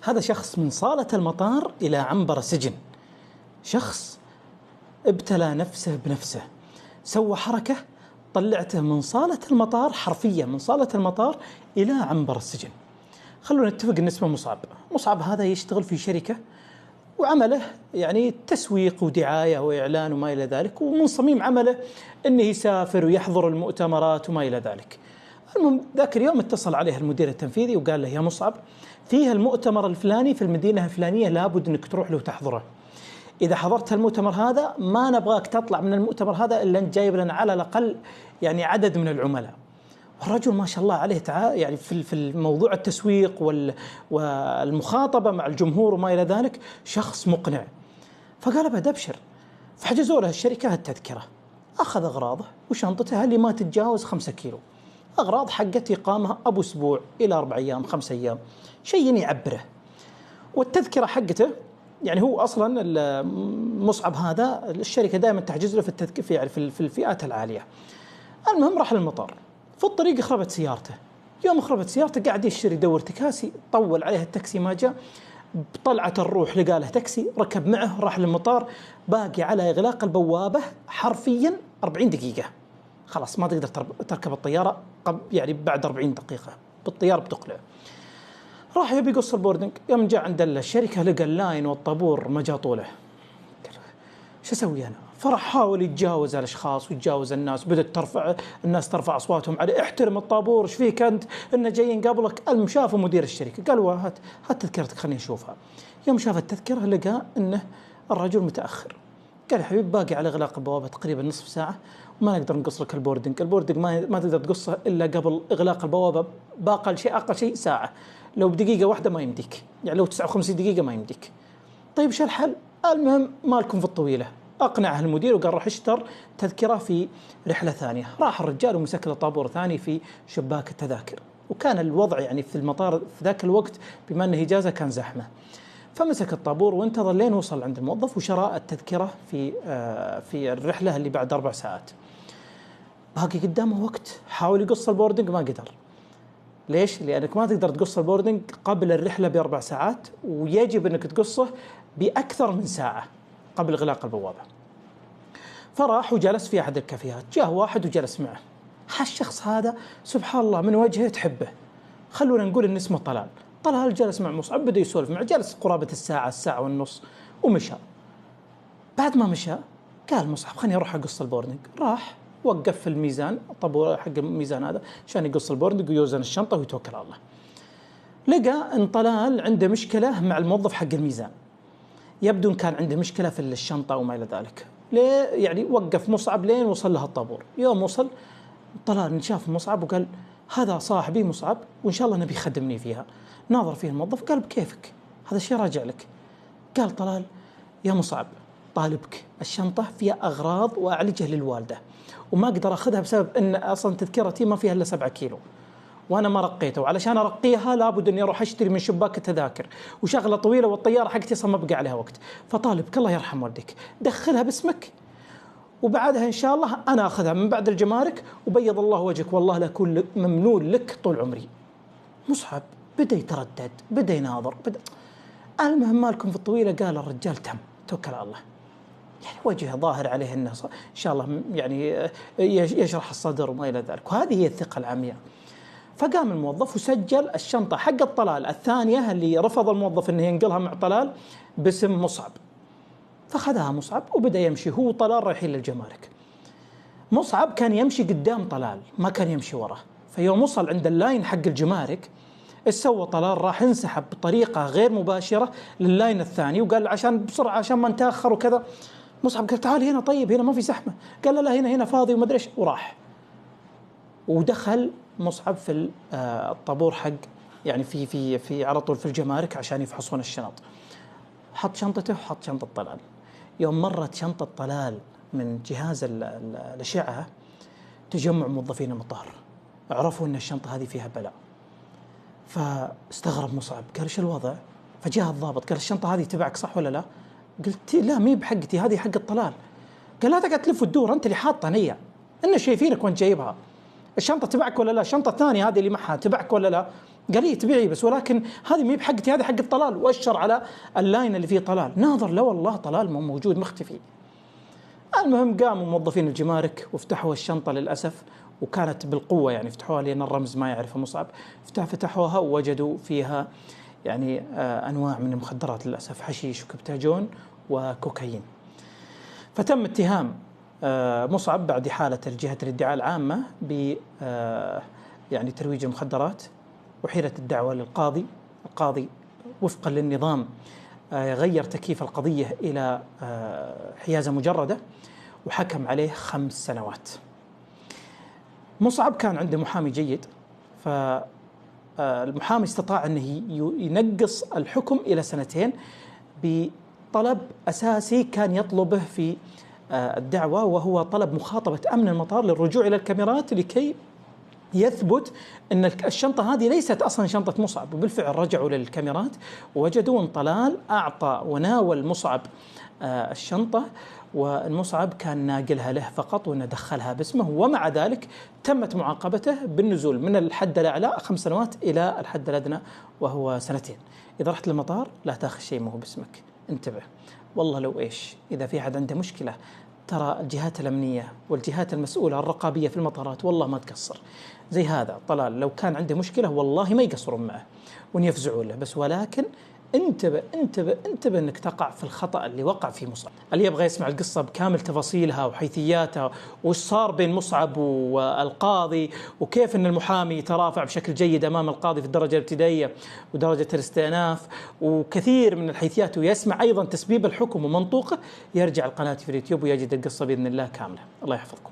هذا شخص من صالة المطار إلى عنبر السجن، شخص ابتلى نفسه بنفسه، سوى حركة طلعته من صالة المطار، حرفيا من صالة المطار إلى عنبر السجن. خلونا نتفق أن اسمه مصعب. مصعب هذا يشتغل في شركة وعمله يعني تسويق ودعاية وإعلان وما إلى ذلك، ومن صميم عمله أنه يسافر ويحضر المؤتمرات وما إلى ذلك. المهم ذاك اليوم اتصل عليه المدير التنفيذي وقال له يا مصعب، فيها المؤتمر الفلاني في المدينة الفلانية لابد أنك تروح له وتحضره. إذا حضرت المؤتمر هذا ما نبغاك تطلع من المؤتمر هذا إلا أنت جايب لنا على الأقل يعني عدد من العملاء. والرجل ما شاء الله عليه يعني في الموضوع التسويق والمخاطبة مع الجمهور وما إلى ذلك شخص مقنع. فقال بعد أبشر. فحجزوا له الشركة التذكرة، أخذ أغراضه وشنطته اللي ما تتجاوز 5 كيلو، أغراض حقت إقامة أبو أسبوع إلى 4 أيام 5 أيام، شيء يعبره. والتذكرة حقته يعني هو أصلا المصعب هذا الشركة دائما تحجز له في الفئات العالية. المهم راح للمطار، في الطريق خربت سيارته. يوم خربت سيارته قاعد يدور تكاسي، طول عليه التاكسي ما جاء. بطلعة الروح لقى له تاكسي، ركب معه راح للمطار، باقي على إغلاق البوابة حرفيا 40 دقيقة. خلاص ما تقدر تركب الطيارة يعني بعد 40 دقيقة بالطيارة بتقلع. راح يبي يقص البوردنج، يوم جاء عند الشركة لقى اللاين والطابور ما جاء طوله. شو أسوي أنا؟ فرح حاول يتجاوز الأشخاص ويتجاوز الناس، بدأت الناس ترفع أصواتهم عليه، احترم الطابور، ايش فيك أنت؟ إنه جايين قبلك. شافوا مدير الشركة قالوا هات تذكرتك خليني أشوفها. يوم شاف التذكرة لقى إنه الرجل متأخر. قال يا حبيبي باقي على إغلاق البوابة تقريبا نصف ساعة وما نقدر نقص لك البوردنج ما تقدر تقصه إلا قبل إغلاق البوابة أقل شيء ساعة، لو بدقيقة واحدة ما يمديك، يعني لو 59 دقيقة ما يمديك. طيب شو الحل؟ المهم مالكم في الطويلة. أقنعه المدير وقال راح اشتر تذكرة في رحلة ثانية. راح الرجال ومسك له طابور ثاني في شباك التذاكر، وكان الوضع يعني في المطار في ذاك الوقت بما أنه إجازة كان زحمة. فمسك الطابور وانتظر لين وصل عند الموظف وشرى التذكرة في الرحلة اللي بعد 4 ساعات. باقي قدامه وقت، حاول يقص البوردنج ما قدر. ليش؟ لأنك ما تقدر تقص البوردنج قبل الرحلة ب4 ساعات، ويجب أنك تقصه بأكثر من ساعة قبل إغلاق البوابة. فراح وجلس في أحد الكافيهات، جاء واحد وجلس معه. هالشخص هذا سبحان الله من وجهه تحبه، خلونا نقول إن اسمه طلال. طلال جلس مع مصعب، بدأ يسولف معه، جلس قرابة الساعة ونص ومشى. بعد ما مشى قال مصعب خليني أروح أقص البوردنج. راح وقف في الميزان، الطابور حق الميزان هذا عشان يقص البوردنج ويوزن الشنطة ويتوكل على الله. لقى إن طلال عنده مشكلة مع الموظف حق الميزان، يبدو إن كان عنده مشكلة في الشنطة وما إلى ذلك. ليه يعني وقف مصعب لين وصل له الطابور. يوم وصل طلال شاف مصعب وقال هذا صاحبي مصعب وإن شاء الله نبي يخدمني فيها. ناظر فيه الموظف قال بكيفك هذا الشيء راجع لك. قال طلال يا مصعب طالبك الشنطة فيها أغراض وأعلجة للوالدة وما أقدر أخذها بسبب أن أصلا تذكرتي ما فيها إلا 7 كيلو وأنا ما رقيته، وعلشان أرقيها لابد أني أروح أشتري من شباك التذاكر وشغلة طويلة والطيارة حقتي أصلا ما بقى عليها وقت. فطالبك الله يرحم والديك دخلها باسمك وبعدها إن شاء الله أنا أخذها من بعد الجمارك وبيض الله وجهك والله لأكون ممنون لك طول عمري. مصعب بدأ يتردد، بدأ يناظر، المهم مالكم في الطويلة. قال الرجال تم توكل على الله، يعني وجهه ظاهر عليه أنه إن شاء الله يعني يشرح الصدر وما إلى ذلك، وهذه هي الثقة العمياء. فقام الموظف وسجل الشنطة حق الطلال الثانية اللي رفض الموظف أنه ينقلها مع طلال باسم مصعب. فخذها مصعب وبدأ يمشي هو وطلال رايحين للجمارك. مصعب كان يمشي قدام طلال ما كان يمشي وراه. فيوم وصل عند اللاين حق الجمارك سوى طلال راح انسحب بطريقة غير مباشرة لللاين الثاني وقال عشان بسرعة عشان ما نتأخر وكذا. مصعب قال تعال هنا، طيب هنا ما في زحمة. قال لا هنا فاضي وما ادري ايش، وراح ودخل مصعب في الطابور حق يعني في على طول في الجمارك عشان يفحصون الشنط. حط شنطته وحط شنطة طلال. يوم مرت شنطة طلال من جهاز الأشعة تجمع موظفين المطار عرفوا أن الشنطة هذه فيها بلاء. فاستغرب مصعب قال ايش الوضع؟ فجاء الضابط قال الشنطة هذه تبعك صح ولا لا؟ قلت لا مي بحقتي هذه حق الطلال. قال لا تقعد تلف وتدور أنت اللي حاطها نية، إن شايفينك وانت جايبها. الشنطة تبعك ولا لا؟ الشنطة الثانية هذه اللي معها تبعك ولا لا؟ قال لي تبيعي بس، ولكن هذه ما هي بحقتي، هذه حق طلال، واشر على اللاين اللي فيه طلال. ناظر لا والله طلال مو موجود، مختفي. المهم قاموا موظفين الجمارك وافتحوا الشنطة للأسف، وكانت بالقوة يعني فتحوها لأن الرمز ما يعرفه مصعب. فتحوها ووجدوا فيها يعني أنواع من المخدرات للأسف، حشيش وكبتاجون وكوكايين. فتم اتهام مصعب بعد إحالة الجهة الادعاء العامة ب يعني ترويج المخدرات، وحيلت الدعوة للقاضي. القاضي وفقا للنظام غير تكييف القضية إلى حيازة مجردة، وحكم عليه 5 سنوات. مصعب كان عنده محامي جيد، فالمحامي استطاع أنه ينقص الحكم إلى 2 بطلب أساسي كان يطلبه في الدعوة، وهو طلب مخاطبة أمن المطار للرجوع إلى الكاميرات لكي يثبت أن الشنطة هذه ليست أصلا شنطة مصعب. وبالفعل رجعوا للكاميرات ووجدوا أن طلال أعطى وناول مصعب الشنطة، والمصعب كان ناقلها له فقط وأنه دخلها باسمه. ومع ذلك تمت معاقبته بالنزول من الحد الأعلى 5 سنوات إلى الحد الأدنى وهو 2. إذا رحت للمطار لا تاخذ شيء ما هو باسمك، انتبه. والله لو إيش إذا في أحد عنده مشكلة، ترى الجهات الأمنية والجهات المسؤولة الرقابية في المطارات والله ما تقصر. زي هذا طلال لو كان عنده مشكلة والله ما يقصرون معه وان يفزعون له، بس ولكن انتبه انتبه انتبه انك تقع في الخطأ اللي وقع فيه مصعب. اللي يبغى يسمع القصة بكامل تفاصيلها وحيثياتها، وش صار بين مصعب والقاضي، وكيف ان المحامي ترافع بشكل جيد امام القاضي في الدرجة الابتدائية ودرجة الاستئناف، وكثير من الحيثيات، ويسمع ايضا تسبيب الحكم ومنطوقه، يرجع القناة في اليوتيوب ويجد القصة بإذن الله كاملة. الله يحفظكم.